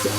So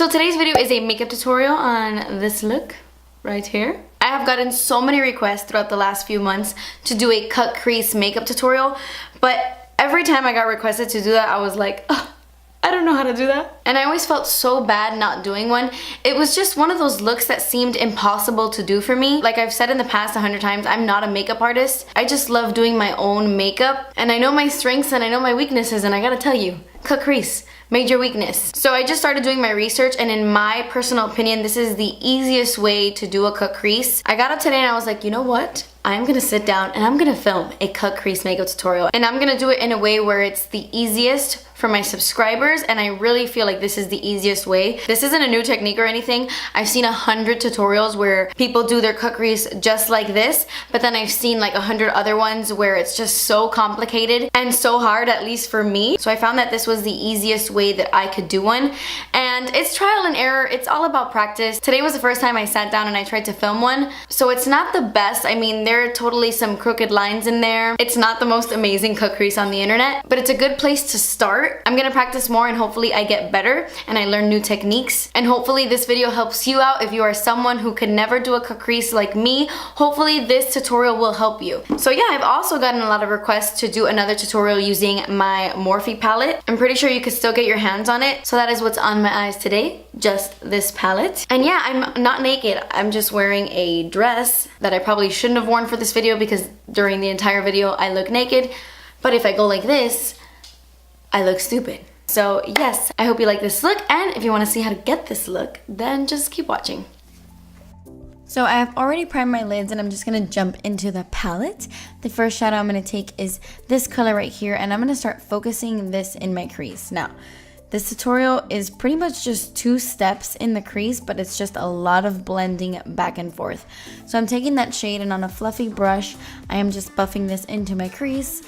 today's video is a makeup tutorial on this look right here. I have gotten so many requests throughout the last few months to do a cut crease makeup tutorial, but every time I got requested to do that, I was like, oh, I don't know how to do that. And I always felt so bad not doing one. It was just one of those looks that seemed impossible to do for me. Like I've said in the past 100 times, I'm not a makeup artist. I just love doing my own makeup, and I know my strengths and I know my weaknesses, and I gotta tell you, cut crease, major weakness. So I just started doing my research, and in my personal opinion, this is the easiest way to do a cut crease. I got up today and I was like, you know what? I'm gonna sit down and I'm gonna film a cut crease makeup tutorial, and I'm gonna do it in a way where it's the easiest for my subscribers, and I really feel like this is the easiest way. This isn't a new technique or anything. I've seen 100 tutorials where people do their cut crease just like this, but then I've seen like 100 other ones where it's just so complicated and so hard, at least for me. So I found that this was the easiest way that I could do one, and it's trial and error. It's all about practice. Today was the first time I sat down and I tried to film one, so it's not the best. I mean, there are totally some crooked lines in there. It's not the most amazing cut crease on the internet, but it's a good place to start. I'm gonna practice more, and hopefully I get better and I learn new techniques, and hopefully this video helps you out. If you are someone who could never do a cut crease like me, hopefully this tutorial will help you. So yeah, I've also gotten a lot of requests to do another tutorial using my Morphe palette. I'm pretty sure you could still get your hands on it, so that is what's on my eyes today, just this palette. And yeah, I'm not naked. I'm just wearing a dress that I probably shouldn't have worn for this video, because during the entire video I look naked, but if I go like this, I look stupid. So yes, I hope you like this look, and if you want to see how to get this look, then just keep watching. So I have already primed my lids, and I'm just going to jump into the palette. The first shadow I'm going to take is this color right here, and I'm going to start focusing this in my crease. Now, this tutorial is pretty much just 2 steps in the crease, but it's just a lot of blending back and forth. So I'm taking that shade, and on a fluffy brush, I am just buffing this into my crease.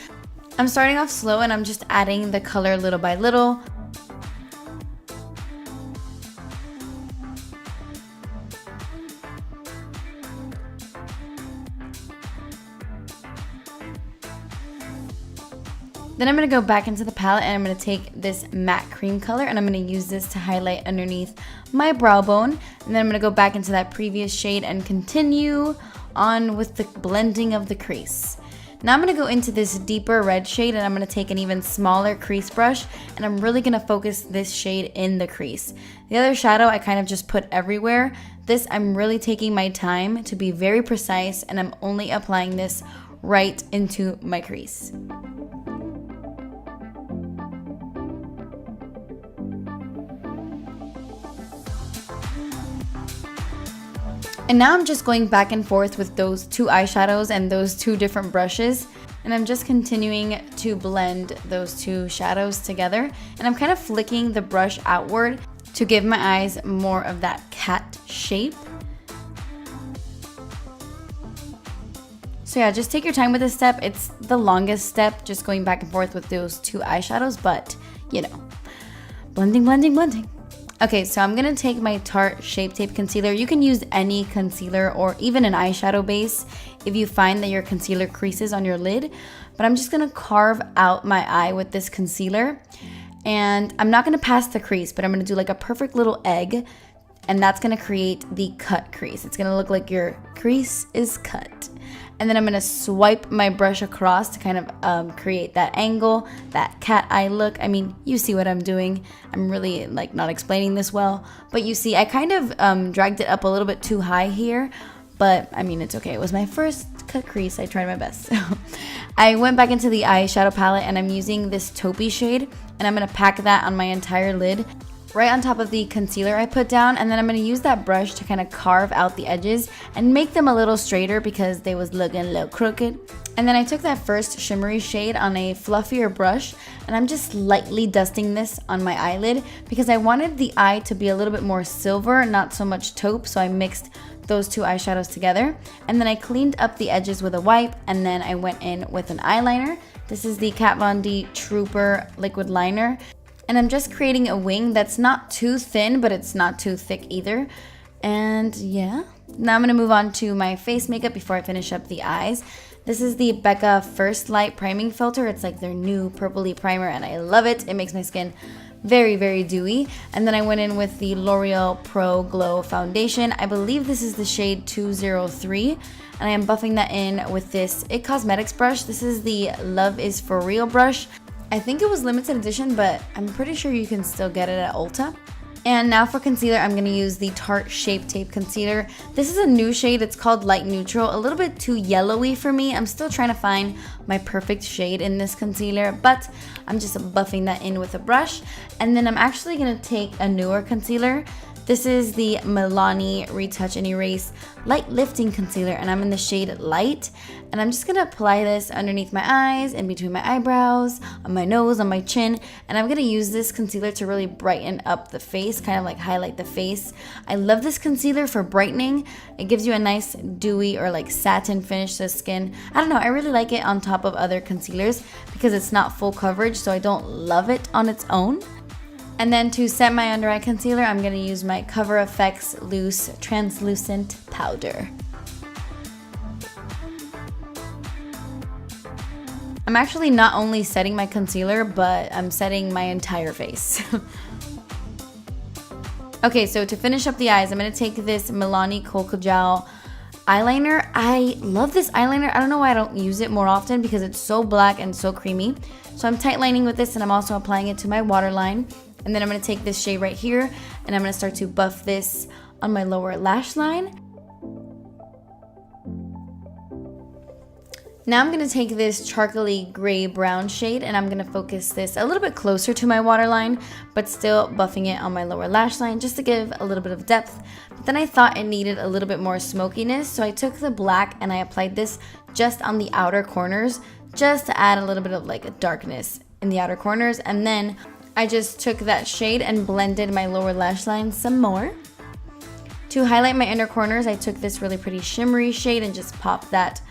I'm starting off slow, and I'm just adding the color little by little. Then I'm going to go back into the palette, and I'm going to take this matte cream color, and I'm going to use this to highlight underneath my brow bone. And then I'm going to go back into that previous shade and continue on with the blending of the crease. Now I'm going to go into this deeper red shade, and I'm going to take an even smaller crease brush, and I'm really going to focus this shade in the crease. The other shadow I kind of just put everywhere. This I'm really taking my time to be very precise, and I'm only applying this right into my crease. And now I'm just going back and forth with those 2 eyeshadows and those 2 different brushes. And I'm just continuing to blend those 2 shadows together. And I'm kind of flicking the brush outward to give my eyes more of that cat shape. So yeah, just take your time with this step. It's the longest step, just going back and forth with those 2 eyeshadows. But, you know, blending, blending, blending. Okay, so I'm going to take my Tarte Shape Tape Concealer. You can use any concealer or even an eyeshadow base if you find that your concealer creases on your lid. But I'm just going to carve out my eye with this concealer. And I'm not going to pass the crease, but I'm going to do like a perfect little egg. And that's going to create the cut crease. It's going to look like your crease is cut. And then I'm going to swipe my brush across to kind of create that angle, that cat eye look. I mean, you see what I'm doing. I'm really like not explaining this well. But you see, I kind of dragged it up a little bit too high here. But I mean, it's okay. It was my first cut crease. I tried my best. I went back into the eyeshadow palette, and I'm using this taupey shade. And I'm going to pack that on my entire lid, right on top of the concealer I put down. And then I'm going to use that brush to kind of carve out the edges and make them a little straighter because they was looking a little crooked. And then I took that first shimmery shade on a fluffier brush, and I'm just lightly dusting this on my eyelid because I wanted the eye to be a little bit more silver, not so much taupe. So I mixed those 2 eyeshadows together, and then I cleaned up the edges with a wipe, and then I went in with an eyeliner. This is the Kat Von D Trooper liquid liner. And I'm just creating a wing that's not too thin, but it's not too thick either. And yeah, now I'm gonna move on to my face makeup before I finish up the eyes. This is the Becca First Light Priming Filter. It's like their new purpley primer and I love it. It makes my skin very, very dewy. And then I went in with the L'Oreal Pro Glow Foundation. I believe this is the shade 203. And I am buffing that in with this IT Cosmetics brush. This is the Love is For Real brush. I think it was limited edition, but I'm pretty sure you can still get it at Ulta. And now for concealer, I'm going to use the Tarte Shape Tape Concealer. This is a new shade. It's called Light Neutral. A little bit too yellowy for me. I'm still trying to find my perfect shade in this concealer, but I'm just buffing that in with a brush. And then I'm actually going to take a newer concealer. This is the Milani Retouch and Erase Light Lifting Concealer, and I'm in the shade Light. And I'm just going to apply this underneath my eyes, in between my eyebrows, on my nose, on my chin. And I'm going to use this concealer to really brighten up the face, kind of like highlight the face. I love this concealer for brightening. It gives you a nice dewy or like satin finish to the skin. I don't know, I really like it on top of other concealers because it's not full coverage, so I don't love it on its own. And then to set my under eye concealer, I'm going to use my Cover FX Loose Translucent Powder. I'm actually not only setting my concealer, but I'm setting my entire face. Okay, so to finish up the eyes, I'm going to take this Milani Kohl Kajal eyeliner. I love this eyeliner. I don't know why I don't use it more often because it's so black and so creamy. So I'm tight lining with this and I'm also applying it to my waterline. And then I'm going to take this shade right here and I'm going to start to buff this on my lower lash line. Now I'm going to take this charcoaly gray brown shade and I'm going to focus this a little bit closer to my waterline, but still buffing it on my lower lash line just to give a little bit of depth. But then I thought it needed a little bit more smokiness, so I took the black and I applied this just on the outer corners, just to add a little bit of like a darkness in the outer corners. And then I just took that shade and blended my lower lash line some more. To highlight my inner corners, I took this really pretty shimmery shade and just popped that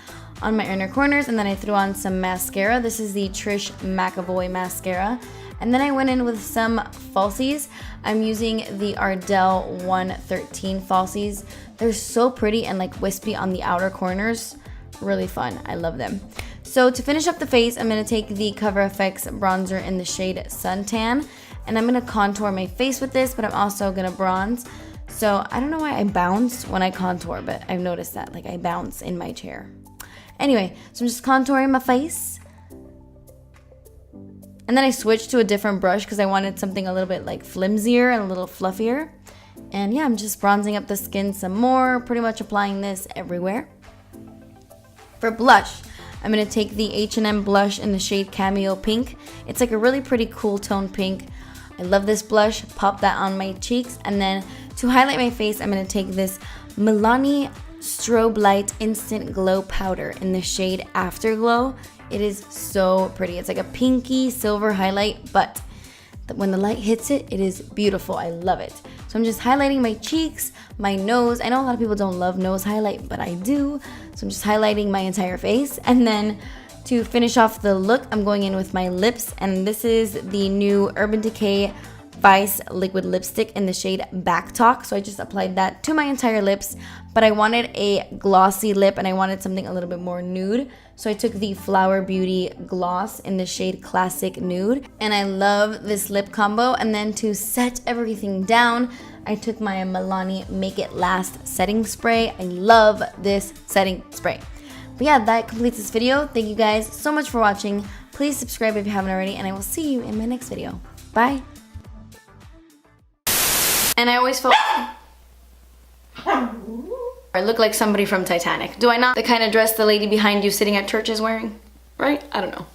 on my inner corners. And then I threw on some mascara. This is the Trish McEvoy mascara. And then I went in with some falsies. I'm using the Ardell 113 falsies. They're so pretty and like wispy on the outer corners. Really fun. I love them. So to finish up the face, I'm going to take the Cover FX bronzer in the shade Suntan. And I'm going to contour my face with this, but I'm also going to bronze. So I don't know why I bounce when I contour, but I've noticed that like I bounce in my chair. Anyway, so I'm just contouring my face. And then I switched to a different brush because I wanted something a little bit like flimsier and a little fluffier. And yeah, I'm just bronzing up the skin some more, pretty much applying this everywhere. For blush, I'm going to take the H&M blush in the shade Cameo Pink. It's like a really pretty cool tone pink. I love this blush. Pop that on my cheeks. And then to highlight my face, I'm going to take this Milani Strobe Light Instant Glow Powder in the shade Afterglow. It is so pretty. It's like a pinky silver highlight, but when the light hits it, it is beautiful. I love it. So I'm just highlighting my cheeks, my nose. I know a lot of people don't love nose highlight, but I do. So I'm just highlighting my entire face. And then to finish off the look, I'm going in with my lips. And this is the new Urban Decay Vice Liquid Lipstick in the shade Backtalk. So I just applied that to my entire lips, but I wanted a glossy lip and I wanted something a little bit more nude. So I took the Flower Beauty Gloss in the shade Classic Nude. And I love this lip combo. And then to set everything down, I took my Milani Make It Last setting spray. I love this setting spray. But yeah, that completes this video. Thank you guys so much for watching. Please subscribe if you haven't already, and I will see you in my next video. Bye. And I always felt I look like somebody from Titanic. Do I not? The kind of dress the lady behind you sitting at church is wearing, right? I don't know.